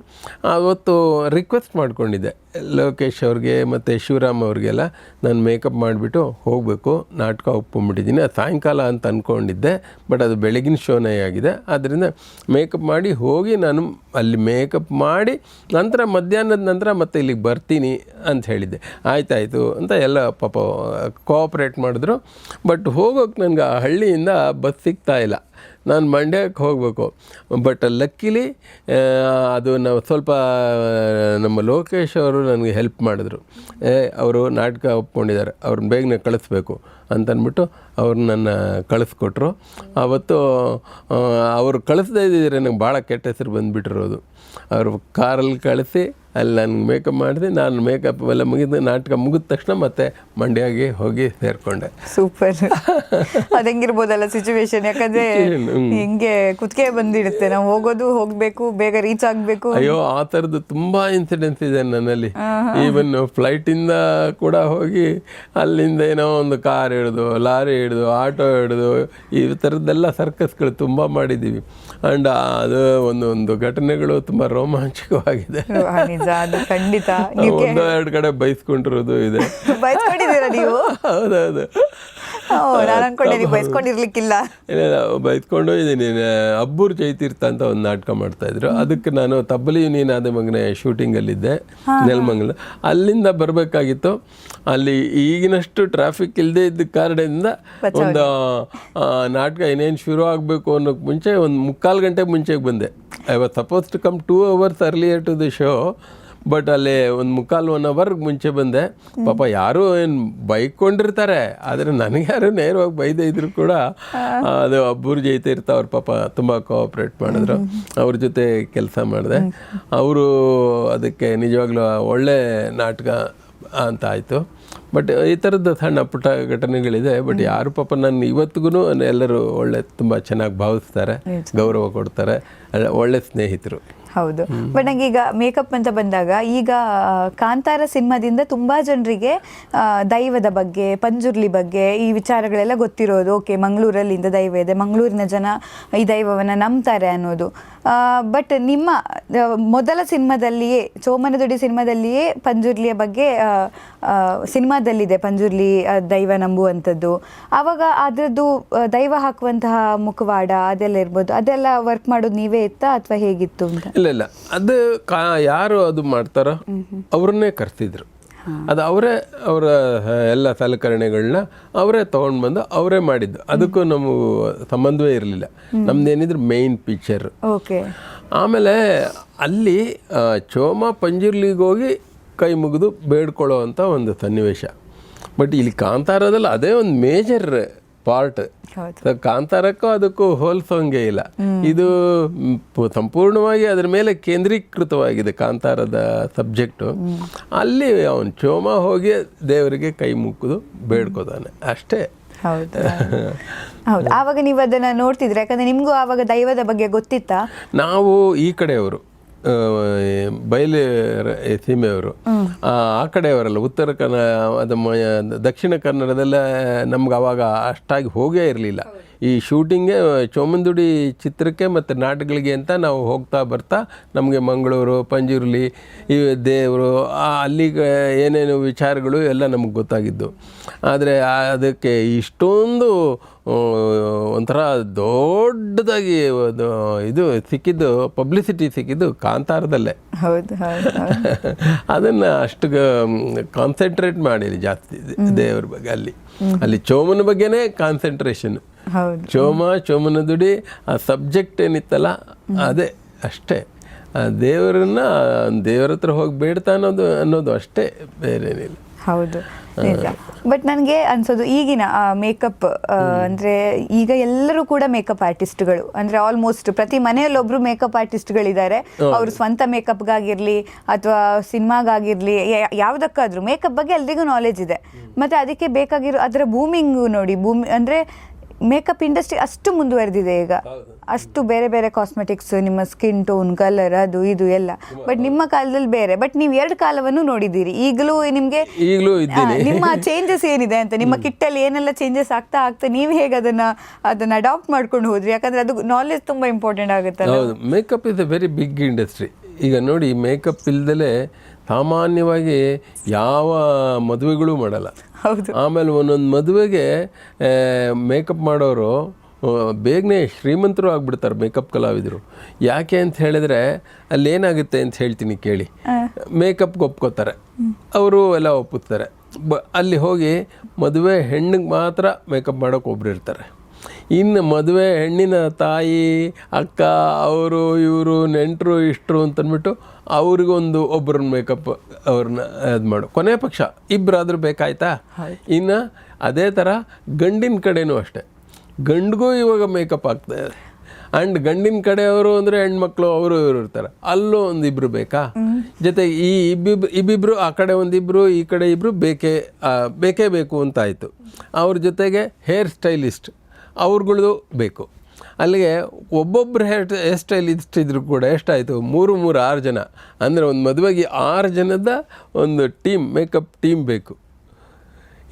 ಅವತ್ತು ರಿಕ್ವೆಸ್ಟ್ ಮಾಡ್ಕೊಂಡಿದ್ದೆ ಲೋಕೇಶ್ ಅವ್ರಿಗೆ ಮತ್ತು ಶಿವರಾಮ್ ಅವ್ರಿಗೆಲ್ಲ, ನಾನು ಮೇಕಪ್ ಮಾಡಿಬಿಟ್ಟು ಹೋಗಬೇಕು, ನಾಟಕ ಒಪ್ಕೊಂಡ್ಬಿಟ್ಟಿದ್ದೀನಿ. ಅದು ಸಾಯಂಕಾಲ ಅಂತ ಅಂದ್ಕೊಂಡಿದ್ದೆ, ಬಟ್ ಅದು ಬೆಳಗಿನ ಶೋನೇ ಆಗಿದೆ. ಆದ್ದರಿಂದ ಮೇಕಪ್ ಮಾಡಿ ಹೋಗಿ ನಾನು ಅಲ್ಲಿ ಮೇಕಪ್ ಮಾಡಿ ನಂತರ ಮಧ್ಯಾಹ್ನದ ನಂತರ ಮತ್ತೆ ಇಲ್ಲಿಗೆ ಬರ್ತೀನಿ ಅಂತ ಹೇಳಿದ್ದೆ. ಆಯ್ತಾಯಿತು ಅಂತ ಎಲ್ಲ ಪಾಪ ಕೋಆಪ್ರೇಟ್ ಮಾಡಿದ್ರು. ಬಟ್ ಹೋಗೋಕ್ಕೆ ನನಗೆ ಆ ಹಳ್ಳಿಯಿಂದ ಬಸ್ ಸಿಗ್ತಾ ಇಲ್ಲ. ನಾನು ಮಂಡ್ಯಕ್ಕೆ ಹೋಗಬೇಕು. ಬಟ್ ಲಕ್ಕಿಲಿ ಅದು ನಾವು ಸ್ವಲ್ಪ ನಮ್ಮ ಲೋಕೇಶ್ ಅವರು ನನಗೆ ಹೆಲ್ಪ್ ಮಾಡಿದ್ರು. ಅವರು ನಾಟಕ ಒಪ್ಕೊಂಡಿದ್ದಾರೆ, ಅವ್ರನ್ನ ಬೇಗನೆ ಕಳಿಸ್ಬೇಕು ಅಂತಂದ್ಬಿಟ್ಟು ಅವ್ರು ನನ್ನ ಕಳಿಸ್ಕೊಟ್ರು. ಆವತ್ತು ಅವರು ಕಳಿಸ್ದೇ ಇದ್ದಿದ್ರೆ ನನಗೆ ಭಾಳ ಕೆಟ್ಟ ಹೆಸರು ಬಂದುಬಿಟ್ಟಿರೋದು. ಅವರು ಕಾರಲ್ಲಿ ಕಳಿಸಿ ಅಲ್ಲಿ ನನಗೆ ಮೇಕಪ್ ಮಾಡಿದೆ. ನಾನು ಮೇಕಪ್ ಎಲ್ಲ ಮುಗಿದ ನಾಟಕ ಮುಗಿದ ತಕ್ಷಣ ಮತ್ತೆ ಮಂಡ್ಯಗೆ ಹೋಗಿ ಸೇರಿಕೊಂಡೆ. ಸೂಪರ್. ಅದು ಹೆಂಗಿರ್ಬೋದಲ್ಲ ಸಿಚುವೇಶನ್, ಯಾಕಂದರೆ ಹಿಂಗೆ ಕುತ್ತಿಗೆ ಬಂದಿಡುತ್ತೆ, ನಾವು ಹೋಗಬೇಕು, ಬೇಗ ರೀಚ್ ಆಗಬೇಕು. ಅಯ್ಯೋ, ಆ ಥರದ್ದು ತುಂಬ ಇನ್ಸಿಡೆನ್ಸ್ ಇದೆ ನನ್ನಲ್ಲಿ. ಈವನ್ ಫ್ಲೈಟಿಂದ ಕೂಡ ಹೋಗಿ ಅಲ್ಲಿಂದ ಏನೋ ಒಂದು ಕಾರ್ ಹಿಡಿದು, ಲಾರಿ ಹಿಡಿದು, ಆಟೋ ಹಿಡಿದು, ಈ ಥರದ್ದೆಲ್ಲ ಸರ್ಕಸ್ಗಳು ತುಂಬ ಮಾಡಿದ್ದೀವಿ. ಆ್ಯಂಡ್ ಅದು ಒಂದು ಘಟನೆಗಳು ತುಂಬ ರೋಮಾಂಚಕವಾಗಿದೆ. ಅದು ಖಂಡಿತ. 1-2 ಕಡೆ ಬೈಸ್ಕೊಂಡಿರೋದು ಇದೆ. ಬೈಸ್ಕೊಂಡಿದ್ದೀರಾ ನೀವು? ಹೌದೌದು. ನಾನು ಅನ್ಕೊಂಡೆ ನೀವು ಬೈಸ್ಕೊಂಡಿರ್ಲಿಕ್ಕಿಲ್ಲ. ಇಲ್ಲ, ಬೈಸ್ಕೊಂಡು ಇದ್ದೀನಿ. ಅಬ್ಬೂರ್ ಜಯತೀರ್ಥ ಅಂತ ಒಂದು ನಾಟಕ ಮಾಡ್ತಾಯಿದ್ರು. ಅದಕ್ಕೆ ನಾನು ತಬ್ಬಲಿಯು ನೀನಾದ ಮಗನೇ ಶೂಟಿಂಗಲ್ಲಿದ್ದೆ ನೆಲಮಂಗಲ. ಅಲ್ಲಿಂದ ಬರಬೇಕಾಗಿತ್ತು. ಅಲ್ಲಿ ಈಗಿನಷ್ಟು ಟ್ರಾಫಿಕ್ ಇಲ್ಲದೆ ಇದ್ದ ಕಾರಣದಿಂದ ಒಂದು ನಾಟಕ ಇನ್ನೇನು ಶುರು ಆಗಬೇಕು ಅನ್ನೋಕ್ಕೆ ಮುಂಚೆ 3/4 ಗಂಟೆ ಮುಂಚೆಗೆ ಬಂದೆ. I was suppose to come 2 hours earlier to the show. But ಅಲ್ಲಿ 1 hour ಮುಂಚೆ ಬಂದೆ. ಪಾಪ ಯಾರೂ ಏನು ಬೈಕೊಂಡಿರ್ತಾರೆ, ಆದರೆ ನನಗೆ ಯಾರು ನೇರವಾಗಿ ಬೈದೇ ಇದ್ರು ಕೂಡ ಅದು ಅಬ್ಬೂರ್ ಜೈತೀರ್ಥ ಅವ್ರ ಪಾಪ ತುಂಬ ಕೋಆಪ್ರೇಟ್ ಮಾಡಿದ್ರು. ಅವ್ರ ಜೊತೆ ಕೆಲಸ ಮಾಡಿದೆ. ಅವರು ಅದಕ್ಕೆ ನಿಜವಾಗ್ಲೂ ಒಳ್ಳೆ ನಾಟಕ ಅಂತ ಆಯಿತು. ಬಟ್ ಈ ಥರದ್ದು ಸಣ್ಣ ಪುಟ್ಟ ಘಟನೆಗಳಿದೆ. ಬಟ್ ಯಾರು ಪಾಪ ನನ್ನ ಇವತ್ತಿಗೂ ಎಲ್ಲರೂ ತುಂಬ ಚೆನ್ನಾಗಿ ಭಾವಿಸ್ತಾರೆ, ಗೌರವ ಕೊಡ್ತಾರೆ, ಒಳ್ಳೆ ಸ್ನೇಹಿತರು. ಹೌದು. ಬಟ್ ನಂಗೆ ಈಗ ಮೇಕಪ್ ಅಂತ ಬಂದಾಗ, ಈಗ ಕಾಂತಾರ ಸಿನಿಮಾದಿಂದ ತುಂಬ ಜನರಿಗೆ ದೈವದ ಬಗ್ಗೆ, ಪಂಜುರ್ಲಿ ಬಗ್ಗೆ ಈ ವಿಚಾರಗಳೆಲ್ಲ ಗೊತ್ತಿರೋದು. ಓಕೆ, ಮಂಗಳೂರಲ್ಲಿ ಇಂಥ ದೈವ ಇದೆ, ಮಂಗಳೂರಿನ ಜನ ಈ ದೈವವನ್ನು ನಂಬ್ತಾರೆ ಅನ್ನೋದು. ಬಟ್ ನಿಮ್ಮ ಮೊದಲ ಸಿನಿಮಾದಲ್ಲಿಯೇ ಚೋಮನದುಡಿ ಸಿನಿಮಾದಲ್ಲಿಯೇ ಪಂಜುರ್ಲಿಯ ಬಗ್ಗೆ ಸಿನಿಮಾದಲ್ಲಿದೆ ಪಂಜುರ್ಲಿ ದೈವ ನಂಬುವಂಥದ್ದು. ಆವಾಗ ಅದರದ್ದು ದೈವ ಹಾಕುವಂತಹ ಮುಖವಾಡ ಅದೆಲ್ಲ ಇರ್ಬೋದು, ಅದೆಲ್ಲ ವರ್ಕ್ ಮಾಡೋದು ನೀವೇ ಇತ್ತಾ ಅಥವಾ ಹೇಗಿತ್ತು ಅಂತ? ಇಲ್ಲ ಅದು ಯಾರು ಅದು ಮಾಡ್ತಾರೋ ಅವ್ರನ್ನೇ ಕರ್ತಿದ್ರು. ಅದು ಅವರ ಎಲ್ಲ ಸಲಕರಣೆಗಳನ್ನ ಅವರೇ ತೊಗೊಂಡು ಬಂದು ಅವರೇ ಮಾಡಿದ್ದು. ಅದಕ್ಕೂ ನಮಗೂ ಸಂಬಂಧವೇ ಇರಲಿಲ್ಲ. ನಮ್ದೇನಿದ್ರು ಮೇಯ್ನ್ ಪಿಕ್ಚರ್. ಓಕೆ. ಆಮೇಲೆ ಅಲ್ಲಿ ಚೋಮ ಪಂಜುರ್ಲಿಗೆ ಹೋಗಿ ಕೈ ಮುಗಿದು ಬೇಡ್ಕೊಳ್ಳೋ ಅಂಥ ಒಂದು ಸನ್ನಿವೇಶ. ಬಟ್ ಇಲ್ಲಿ ಕಾಂತಾರದಲ್ಲಿ ಅದೇ ಒಂದು ಮೇಜರ್ ಪಾರ್ಟ್. ಕಾಂತಾರಕ್ಕೂ ಅದಕ್ಕೂ ಹೋಲಿಸೋಂಗೆ ಇಲ್ಲ. ಇದು ಸಂಪೂರ್ಣವಾಗಿ ಅದರ ಮೇಲೆ ಕೇಂದ್ರೀಕೃತವಾಗಿದೆ ಕಾಂತಾರದ ಸಬ್ಜೆಕ್ಟು. ಅಲ್ಲಿ ಅವನು ಚೋಮ ಹೋಗಿ ದೇವರಿಗೆ ಕೈ ಮುಗಿದು ಬೇಡ್ಕೋತಾನೆ ಅಷ್ಟೇ. ಹೌದು ಹೌದು. ಆವಾಗ ನೀವು ಅದನ್ನು ನೋಡ್ತಿದ್ರೆ, ಯಾಕಂದರೆ ನಿಮಗೂ ಆವಾಗ ದೈವದ ಬಗ್ಗೆ ಗೊತ್ತಿತ್ತಾ? ನಾವು ಈ ಕಡೆಯವರು ಬಯಲು ಸೀಮೆಯವರು, ಆ ಕಡೆಯವರಲ್ಲ, ಉತ್ತರ ದಕ್ಷಿಣ ಕನ್ನಡದಲ್ಲ ನಮ್ಗೆ ಅವಾಗ ಅಷ್ಟಾಗಿ ಹೋಗೇ ಇರಲಿಲ್ಲ. ಈ ಶೂಟಿಂಗೇ ಚೋಮನದುಡಿ ಚಿತ್ರಕ್ಕೆ ಮತ್ತು ನಾಟಕಗಳಿಗೆ ಅಂತ ನಾವು ಹೋಗ್ತಾ ಬರ್ತಾ ನಮಗೆ ಮಂಗಳೂರು, ಪಂಜುರ್ಲಿ, ಈ ದೇವರು, ಅಲ್ಲಿಗೆ ಏನೇನು ವಿಚಾರಗಳು ಎಲ್ಲ ನಮಗೆ ಗೊತ್ತಾಗಿದ್ದು. ಆದರೆ ಅದಕ್ಕೆ ಇಷ್ಟೊಂದು ಒಂಥರ ದೊಡ್ಡದಾಗಿ ಇದು ಸಿಕ್ಕಿದ್ದು, ಪಬ್ಲಿಸಿಟಿ ಸಿಕ್ಕಿದ್ದು ಕಾಂತಾರದಲ್ಲೇ. ಹೌದು ಹೌದು. ಅದನ್ನು ಅಷ್ಟು ಕಾನ್ಸಂಟ್ರೇಟ್ ಮಾಡಿರಿ ಜಾಸ್ತಿ ದೇವ್ರ ಬಗ್ಗೆ. ಅಲ್ಲಿ ಚೋಮನ ಬಗ್ಗೆನೇ ಕಾನ್ಸಂಟ್ರೇಷನ್. ಚೋಮನದುಡಿ ಆ ಸಬ್ಜೆಕ್ಟ್ ಏನಿತ್ತಲ್ಲ ಅದೇ ಅಷ್ಟೇ. ದೇವರ ಹತ್ರ ಹೋಗಿ ಬೇಡ್ತಾ ಅನ್ನೋದು ಅಷ್ಟೇ, ಬೇರೇನಿಲ್ಲ. ಹೌದು ನಿಜ. ಬಟ್ ನನಗೆ ಅನ್ಸೋದು ಈಗಿನ ಮೇಕಪ್ ಅಂದರೆ ಈಗ ಎಲ್ಲರೂ ಕೂಡ ಮೇಕಪ್ ಆರ್ಟಿಸ್ಟ್ಗಳು, ಅಂದರೆ ಆಲ್ಮೋಸ್ಟ್ ಪ್ರತಿ ಮನೆಯಲ್ಲಿ ಒಬ್ರು ಮೇಕಪ್ ಆರ್ಟಿಸ್ಟ್ಗಳಿದ್ದಾರೆ. ಅವರು ಸ್ವಂತ ಮೇಕಪ್ಗಾಗಿರಲಿ ಅಥವಾ ಸಿನಿಮಾಗಾಗಿರಲಿ ಯಾವುದಕ್ಕಾದ್ರೂ ಮೇಕಪ್ ಬಗ್ಗೆ ಎಲ್ರಿಗೂ ನಾಲೆಜ್ ಇದೆ. ಮತ್ತು ಅದಕ್ಕೆ ಬೇಕಾಗಿರೋ ಅದರ ಬೂಮಿಂಗು ನೋಡಿ, ಅಂದರೆ ಮೇಕಪ್ ಇಂಡಸ್ಟ್ರಿ ಅಷ್ಟು ಮುಂದುವರೆದಿದೆ ಈಗ. ಅಷ್ಟು ಬೇರೆ ಬೇರೆ ಕಾಸ್ಮೆಟಿಕ್ಸ್, ನಿಮ್ಮ ಸ್ಕಿನ್ ಟೋನ್, ಕಲರ್, ಅದು ಇದು ಎಲ್ಲ. ಬಟ್ ನಿಮ್ಮ ಕಾಲದಲ್ಲಿ ಬೇರೆ. ಬಟ್ ನೀವು 2 ಕಾಲವನ್ನು ನೋಡಿದ್ದೀರಿ. ಈಗಲೂ ನಿಮಗೆ ನಿಮ್ಮ ಚೇಂಜಸ್ ಏನಿದೆ ಅಂತ, ನಿಮ್ಮ ಕಿಟ್ಟಲ್ಲಿ ಏನೆಲ್ಲ ಚೇಂಜಸ್ ಆಗ್ತಾ ನೀವು ಹೇಗೆ ಅದನ್ನ ಅಡಾಪ್ಟ್ ಮಾಡ್ಕೊಂಡು ಹೋದ್ರಿ? ಯಾಕಂದ್ರೆ ಅದು ನಾಲೆಜ್ ತುಂಬಾ ಇಂಪಾರ್ಟೆಂಟ್ ಆಗುತ್ತೆ. ಹೌದು, makeup is a very big industry. ಈಗ ನೋಡಿ, ಮೇಕಪ್ ಇಲ್ದಲೇ ಸಾಮಾನ್ಯವಾಗಿ ಯಾವ ಮದುವೆಗಳು ಮಾಡಲ್ಲ. ಆಮೇಲೆ ಒಂದೊಂದು ಮದುವೆಗೆ ಮೇಕಪ್ ಮಾಡೋರು ಬೇಗನೆ ಶ್ರೀಮಂತರು ಆಗಿಬಿಡ್ತಾರೆ ಮೇಕಪ್ ಕಲಾವಿದರು. ಯಾಕೆ ಅಂತ ಹೇಳಿದ್ರೆ ಅಲ್ಲಿ ಏನಾಗುತ್ತೆ ಅಂತ ಹೇಳ್ತೀನಿ ಕೇಳಿ. ಮೇಕಪ್ಗೆ ಒಪ್ಕೋತಾರೆ, ಅವರು ಎಲ್ಲ ಒಪ್ಪುತ್ತಾರೆ. ಅಲ್ಲಿ ಹೋಗಿ ಮದುವೆ ಹೆಣ್ಣಿಗೆ ಮಾತ್ರ ಮೇಕಪ್ ಮಾಡೋಕೆ ಒಬ್ರು ಇರ್ತಾರೆ. ಇನ್ನು ಮದುವೆ ಹೆಣ್ಣಿನ ತಾಯಿ, ಅಕ್ಕ, ಅವರು ಇವರು ನೆಂಟರು ಇಷ್ಟರು ಅಂತಂದ್ಬಿಟ್ಟು ಅವ್ರಿಗೊಂದು ಒಬ್ಬರನ್ನ ಮೇಕಪ್ ಅವ್ರನ್ನ ಅದು ಮಾಡು. ಕೊನೆ ಪಕ್ಷ ಇಬ್ಬರಾದ್ರೂ ಬೇಕಾಯ್ತಾ. ಇನ್ನು ಅದೇ ಥರ ಗಂಡಿನ ಕಡೆನೂ ಅಷ್ಟೆ, ಗಂಡಿಗೂ ಇವಾಗ ಮೇಕಪ್ ಆಗ್ತಾಯಿದೆ. ಆ್ಯಂಡ್ ಗಂಡಿನ ಕಡೆಯವರು ಅಂದರೆ ಹೆಣ್ಮಕ್ಳು ಅವರು ಇವರು ಇರ್ತಾರೆ, ಅಲ್ಲೂ ಒಂದಿಬ್ರು ಬೇಕಾ. ಜೊತೆಗೆ ಈ ಇಬ್ಬಿಬ್ರು, ಆ ಕಡೆ ಒಂದಿಬ್ರು, ಈ ಕಡೆ ಇಬ್ಬರು ಬೇಕೇ ಬೇಕು ಅಂತಾಯಿತು. ಅವ್ರ ಜೊತೆಗೆ ಹೇರ್ ಸ್ಟೈಲಿಸ್ಟ್ ಅವ್ರುಗಳದು ಬೇಕು. ಅಲ್ಲಿಗೆ ಒಬ್ಬೊಬ್ಬರು ಹೇರ್ ಸ್ಟೈಲಿಸ್ಟ್ ಇದ್ರು ಕೂಡ ಎಷ್ಟಾಯಿತು, 6 ಜನ. ಅಂದರೆ ಒಂದು ಮದುವೆಗೆ 6 ಜನದ ಒಂದು ಟೀಮ್, ಮೇಕಪ್ ಟೀಮ್ ಬೇಕು.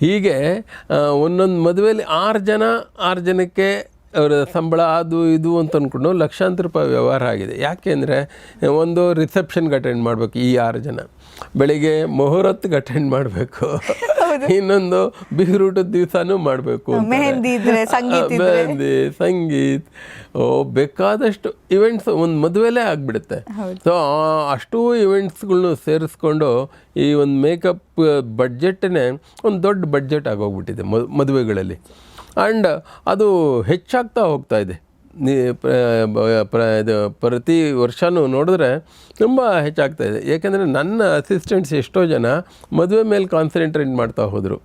ಹೀಗೆ ಒಂದೊಂದು ಮದುವೆಯಲ್ಲಿ 6 ಜನಕ್ಕೆ ಅವರ ಸಂಬಳ ಅದು ಇದು ಅಂತ ಅಂದ್ಕೊಂಡು ಲಕ್ಷಾಂತರ ರೂಪಾಯಿ ವ್ಯವಹಾರ ಆಗಿದೆ. ಯಾಕೆ ಅಂದರೆ ಒಂದು ರಿಸೆಪ್ಷನ್ಗೆ ಅಟೆಂಡ್ ಮಾಡಬೇಕು ಈ 6 ಜನ, ಬೆಳಿಗ್ಗೆ ಮುಹೂರ್ತಕ್ಕೆ ಅಟೆಂಡ್ ಮಾಡಬೇಕು, ಇನ್ನೊಂದು ಬೀರೂಟದ ದಿವಸನೂ ಮಾಡಬೇಕು, ಮೆಹಂದಿ, ಸಂಗೀತ್, ಬೇಕಾದಷ್ಟು ಇವೆಂಟ್ಸ್ ಒಂದು ಮದುವೆಲೇ ಆಗಿಬಿಡುತ್ತೆ. ಸೊ ಅಷ್ಟೂ ಇವೆಂಟ್ಸ್ಗಳ್ನು ಸೇರಿಸ್ಕೊಂಡು ಈ ಒಂದು ಮೇಕಪ್ ಬಡ್ಜೆಟ್ನೇ ಒಂದು ದೊಡ್ಡ ಬಡ್ಜೆಟ್ ಆಗೋಗ್ಬಿಟ್ಟಿದೆ ಮದುವೆಗಳಲ್ಲಿ. ಆ್ಯಂಡ್ ಅದು ಹೆಚ್ಚಾಗ್ತಾ ಹೋಗ್ತಾ ಇದೆ. ಇದು ಪ್ರತಿ ವರ್ಷವೂ ನೋಡಿದ್ರೆ ತುಂಬ ಹೆಚ್ಚಾಗ್ತಾ ಇದೆ. ಏಕೆಂದರೆ ನನ್ನ ಅಸಿಸ್ಟೆಂಟ್ಸ್ ಎಷ್ಟೋ ಜನ ಮದುವೆ ಮೇಲೆ ಕಾನ್ಸಂಟ್ರೇಟ್ ಮಾಡ್ತಾ ಹೋದರು.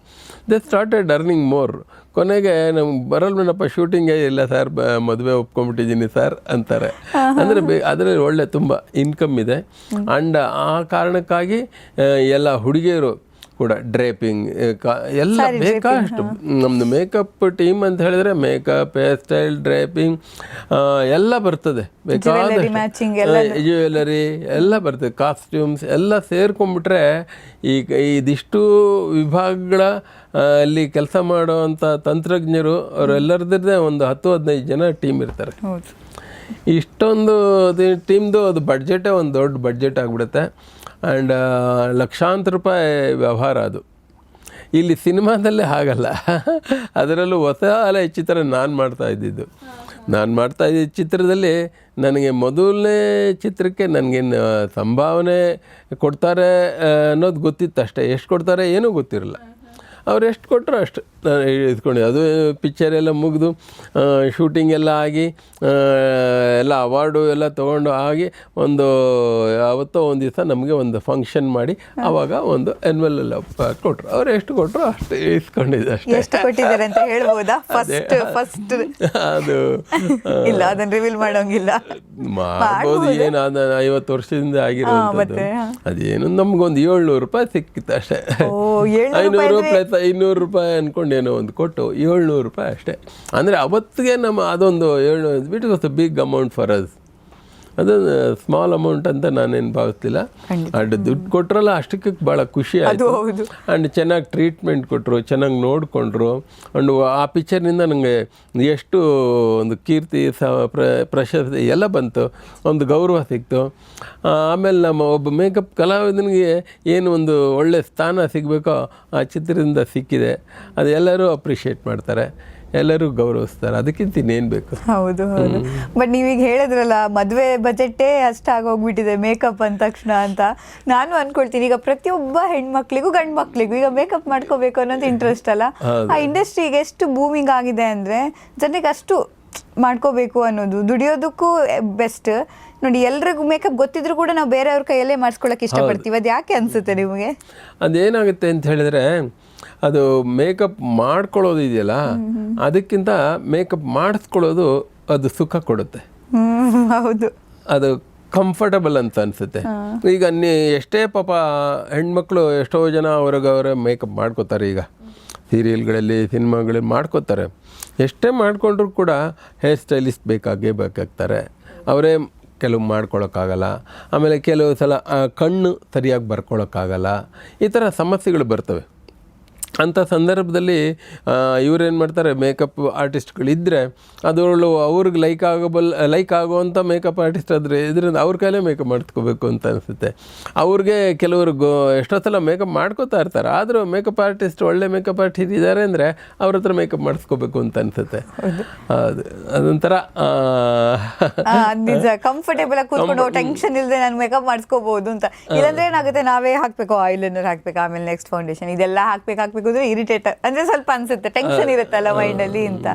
They started earning more. ಕೊನೆಗೆ ನಮ್ಗೆ ಬರಲ್ವೇನಪ್ಪ, ಶೂಟಿಂಗೇ ಇಲ್ಲ ಸರ್, ಮದುವೆ ಒಪ್ಕೊಂಡ್ಬಿಟ್ಟಿದ್ದೀನಿ ಸರ್ ಅಂತಾರೆ. ಅಂದರೆ ಅದರಲ್ಲಿ ಒಳ್ಳೆ ತುಂಬ ಇನ್ಕಮ್ ಇದೆ. ಆ್ಯಂಡ್ ಆ ಕಾರಣಕ್ಕಾಗಿ ಎಲ್ಲ ಹುಡುಗಿಯರು ಕೂಡ ಡ್ರೇಪಿಂಗ್ ಎಲ್ಲ ಬೇಕಾಷ್ಟು. ನಮ್ಮದು ಮೇಕಪ್ ಟೀಮ್ ಅಂತ ಹೇಳಿದ್ರೆ ಮೇಕಪ್, ಹೇರ್ ಸ್ಟೈಲ್, ಡ್ರೇಪಿಂಗ್ ಎಲ್ಲ ಬರ್ತದೆ. ಬೇಕಾದಷ್ಟು ಜ್ಯುವೆಲರಿ ಎಲ್ಲ ಬರ್ತದೆ, ಕಾಸ್ಟ್ಯೂಮ್ಸ್ ಎಲ್ಲ ಸೇರ್ಕೊಂಡ್ಬಿಟ್ರೆ ಇದಿಷ್ಟು ವಿಭಾಗಗಳ ಅಲ್ಲಿ ಕೆಲಸ ಮಾಡುವಂಥ ತಂತ್ರಜ್ಞರು ಅವರೆಲ್ಲರದ್ದೇ ಒಂದು 10-15 ಜನ ಟೀಮ್ ಇರ್ತಾರೆ. ಇಷ್ಟೊಂದು ಟೀಮ್ದು ಅದು ಬಡ್ಜೆಟೇ ಒಂದು ದೊಡ್ಡ ಬಡ್ಜೆಟ್ ಆಗಿಬಿಡುತ್ತೆ. ಆ್ಯಂಡ್ ಲಕ್ಷಾಂತರ ರೂಪಾಯಿ ವ್ಯವಹಾರ ಅದು. ಇಲ್ಲಿ ಸಿನಿಮಾದಲ್ಲೇ ಹಾಗಲ್ಲ. ಅದರಲ್ಲೂ ಹೊಸ ಅಲೆ ಚಿತ್ರ ನಾನು ಮಾಡ್ತಾಯಿದ್ದಿದ್ದು. ನಾನು ಮಾಡ್ತಾಯಿದ್ದ ಚಿತ್ರದಲ್ಲಿ ನನಗೆ ಮೊದಲನೇ ಚಿತ್ರಕ್ಕೆ ನನಗೇನು ಸಂಭಾವನೆ ಕೊಡ್ತಾರೆ ಅನ್ನೋದು ಗೊತ್ತಿತ್ತು ಅಷ್ಟೇ. ಎಷ್ಟು ಕೊಡ್ತಾರೆ ಏನೂ ಗೊತ್ತಿರಲ್ಲ. ಅವ್ರು ಎಷ್ಟು ಕೊಟ್ಟರು ಅಷ್ಟು ನಾನು ಇದ್ಕೊಂಡು, ಅದು ಪಿಕ್ಚರ್ ಎಲ್ಲ ಮುಗಿದು ಶೂಟಿಂಗ್ ಎಲ್ಲ ಆಗಿ ಎಲ್ಲ ಅವಾರ್ಡು ಎಲ್ಲ ತೊಗೊಂಡು ಆಗಿ ಒಂದು ಯಾವತ್ತೋ ಒಂದು ದಿವಸ ನಮಗೆ ಒಂದು ಫಂಕ್ಷನ್ ಮಾಡಿ ಆವಾಗ ಒಂದು ಎನ್ವೆಲಪ್ ಕೊಟ್ಟರು. ಅವ್ರು ಎಷ್ಟು ಕೊಟ್ಟರು ಅಷ್ಟು ಇಸ್ಕೊಂಡಿದ್ದೆ ಅಷ್ಟೇ. ಎಷ್ಟು ಕೊಟ್ಟಿದ್ದಾರೆ ಅಂತ ಹೇಳ್ಬೋದಾ? ಫಸ್ಟ್ ಅದು ಇಲ್ಲ, ಅದನ್ನ ರಿವೀಲ್ ಮಾಡೋಂಗಿಲ್ಲ. ಮಾಡ್ಬೋದು, ಏನು ಅದು 50 ವರ್ಷದಿಂದ ಆಗಿರೋದು. ಅದೇನು ನಮ್ಗೊಂದು 700 ರೂಪಾಯಿ ಸಿಕ್ಕಿತ್ತು ಅಷ್ಟೇ. 500 ಪ್ಲಸ್ 500 ರೂಪಾಯಿ ಅಂದ್ಕೊಂಡೇನೋ ಒಂದು ಕೊಟ್ಟು 700 ರೂಪಾಯಿ ಅಷ್ಟೇ. ಅಂದರೆ ಅವತ್ತಿಗೆ ನಮ್ಮ ಅದೊಂದು 700 bit was a big amount for us. ಅದೊಂದು ಸ್ಮಾಲ್ ಅಮೌಂಟ್ ಅಂತ ನಾನೇನು ಭಾವಿಸ್ತಿಲ್ಲ. ಅಂಡ್ ದುಡ್ಡು ಕೊಟ್ಟರಲ್ಲ ಅಷ್ಟಕ್ಕೆ ಭಾಳ ಖುಷಿ ಆಯಿತು. ಆ್ಯಂಡ್ ಚೆನ್ನಾಗಿ ಟ್ರೀಟ್ಮೆಂಟ್ ಕೊಟ್ಟರು, ಚೆನ್ನಾಗಿ ನೋಡಿಕೊಂಡ್ರು. ಅಂಡ್ ಆ ಪಿಕ್ಚರ್ನಿಂದ ನನಗೆ ಎಷ್ಟು ಒಂದು ಕೀರ್ತಿ ಪ್ರಶಸ್ತಿ ಎಲ್ಲ ಬಂತು, ಒಂದು ಗೌರವ ಸಿಕ್ತು. ಆಮೇಲೆ ನಮ್ಮ ಒಬ್ಬ ಮೇಕಪ್ ಕಲಾವಿದನಿಗೆ ಏನು ಒಂದು ಒಳ್ಳೆ ಸ್ಥಾನ ಸಿಗಬೇಕೋ ಆ ಚಿತ್ರದಿಂದ ಸಿಕ್ಕಿದೆ. ಅದು ಎಲ್ಲರೂ ಅಪ್ರಿಷಿಯೇಟ್ ಮಾಡ್ತಾರೆ, ಎಲ್ಲರೂ ಗೌರವಿಸ್ತಾರೆ. ಅದಕ್ಕಿಂತ ಇನ್ನೇನು ಬೇಕು? ಹೌದು ಹೌದು. ಬಟ್ ನೀವೀಗ ಹೇಳಿದ್ರಲ್ಲ ಮದುವೆ ಬಜೆಟೇ ಅಷ್ಟಾಗೋಗ್ಬಿಟ್ಟಿದೆ ಮೇಕಪ್ ಅಂದ ತಕ್ಷಣ ಅಂತ. ನಾನು ಅನ್ಕೊಳ್ತೀನಿ ಈಗ ಪ್ರತಿಯೊಬ್ಬ ಹೆಣ್ಮಕ್ಳಿಗೂ ಗಂಡು ಮಕ್ಳಿಗೂ ಈಗ ಮೇಕಪ್ ಮಾಡ್ಕೋಬೇಕು ಅನ್ನೋದು ಇಂಟ್ರೆಸ್ಟ್ ಅಲ್ಲ. ಆ ಇಂಡಸ್ಟ್ರಿಗೆ ಎಷ್ಟು ಬೂಮಿಂಗ್ ಆಗಿದೆ ಅಂದರೆ ಜನರಿಗೆ ಅಷ್ಟು ಮಾಡ್ಕೋಬೇಕು ಅನ್ನೋದು, ದುಡಿಯೋದಕ್ಕೂ ಬೆಸ್ಟ್. ನೋಡಿ, ಎಲ್ರಿಗೂ ಮೇಕಪ್ ಗೊತ್ತಿದ್ರು ಕೂಡ ನಾವು ಬೇರೆಯವ್ರ ಕೈಯಲ್ಲೇ ಮಾಡಿಸ್ಕೊಳಕ್ಕೆ ಇಷ್ಟಪಡ್ತೀವಿ. ಅದು ಯಾಕೆ ಅನಿಸುತ್ತೆ ನಿಮಗೆ? ಅದೇನಾಗುತ್ತೆ ಅಂತ ಹೇಳಿದ್ರೆ, ಅದು ಮೇಕಪ್ ಮಾಡ್ಕೊಳ್ಳೋದು ಇದೆಯಲ್ಲ, ಅದಕ್ಕಿಂತ ಮೇಕಪ್ ಮಾಡಿಸ್ಕೊಳ್ಳೋದು ಅದು ಸುಖ ಕೊಡುತ್ತೆ. ಹೌದು, ಅದು ಕಂಫರ್ಟಬಲ್ ಅಂತ ಅನಿಸುತ್ತೆ. ಈಗ ಎಷ್ಟೇ ಪಾಪ ಹೆಣ್ಮಕ್ಳು ಎಷ್ಟೋ ಜನ ಅವ್ರಿಗೆ ಮೇಕಪ್ ಮಾಡ್ಕೋತಾರೆ. ಈಗ ಸೀರಿಯಲ್ಗಳಲ್ಲಿ ಸಿನಿಮಾಗಳಲ್ಲಿ ಮಾಡ್ಕೋತಾರೆ. ಎಷ್ಟೇ ಮಾಡಿಕೊಂಡ್ರೂ ಕೂಡ ಹೇರ್ ಸ್ಟೈಲಿಸ್ಟ್ ಬೇಕಾಗ್ತಾರೆ. ಅವರೇ ಕೆಲವು ಮಾಡ್ಕೊಳಕ್ಕಾಗಲ್ಲ. ಆಮೇಲೆ ಕೆಲವು ಸಲ ಕಣ್ಣು ಸರಿಯಾಗಿ ಬರ್ಕೊಳಕ್ಕಾಗಲ್ಲ. ಈ ಥರ ಸಮಸ್ಯೆಗಳು ಬರ್ತವೆ. ಅಂಥ ಸಂದರ್ಭದಲ್ಲಿ ಇವರೇನು ಮಾಡ್ತಾರೆ, ಮೇಕಪ್ ಆರ್ಟಿಸ್ಟ್ಗಳಿದ್ದರೆ ಅದರಲ್ಲೂ ಅವ್ರಿಗೆ ಲೈಕ್ ಆಗುವಂಥ ಮೇಕಪ್ ಆರ್ಟಿಸ್ಟ್ ಆದರೆ ಇದರಿಂದ ಅವ್ರ ಕೈಲೇ ಮೇಕಪ್ ಮಾಡಿಸ್ಕೋಬೇಕು ಅಂತ ಅನಿಸುತ್ತೆ. ಅವ್ರಿಗೆ ಕೆಲವ್ರಿಗೆ ಎಷ್ಟೋ ಸಲ ಮೇಕಪ್ ಮಾಡ್ಕೋತಾ ಇರ್ತಾರೆ, ಆದರೂ ಮೇಕಪ್ ಆರ್ಟಿಸ್ಟ್ ಒಳ್ಳೆ ಮೇಕಪ್ ಆರ್ಟಿಸ್ಟ್ ಇದ್ದಾರೆ ಅಂದರೆ ಅವ್ರ ಹತ್ರ ಮೇಕಪ್ ಮಾಡಿಸ್ಕೋಬೇಕು ಅಂತ ಅನಿಸುತ್ತೆ. ಅದೊಂಥರ ನಿಜ, ಕಂಫರ್ಟೇಬಲ್ ಆಗಿ ಕೂತ್ಕೊಂಡು ಟೆನ್ಷನ್ ಇಲ್ಲದೆ ನಾನು ಮೇಕಪ್ ಮಾಡಿಸ್ಕೋಬಹುದು ಅಂತ. ಇಲ್ಲಾಂದ್ರೆ ಏನಾಗುತ್ತೆ, ನಾವೇ ಹಾಕಬೇಕು, ಐಲೈನರ್ ಹಾಕ್ಬೇಕು, ಆಮೇಲೆ ನೆಕ್ಸ್ಟ್ ಫೌಂಡೇಶನ್, ಇದೆಲ್ಲ ಹಾಕ್ಬೇಕು ಅಂದ್ರೆ ಇರಿಟೇಟ್ ಅಂದ್ರೆ ಸ್ವಲ್ಪ ಅನ್ಸುತ್ತೆ, ಟೆನ್ಷನ್ ಇರುತ್ತಲ್ಲ ಮೈಂಡಲ್ಲಿ ಅಂತ.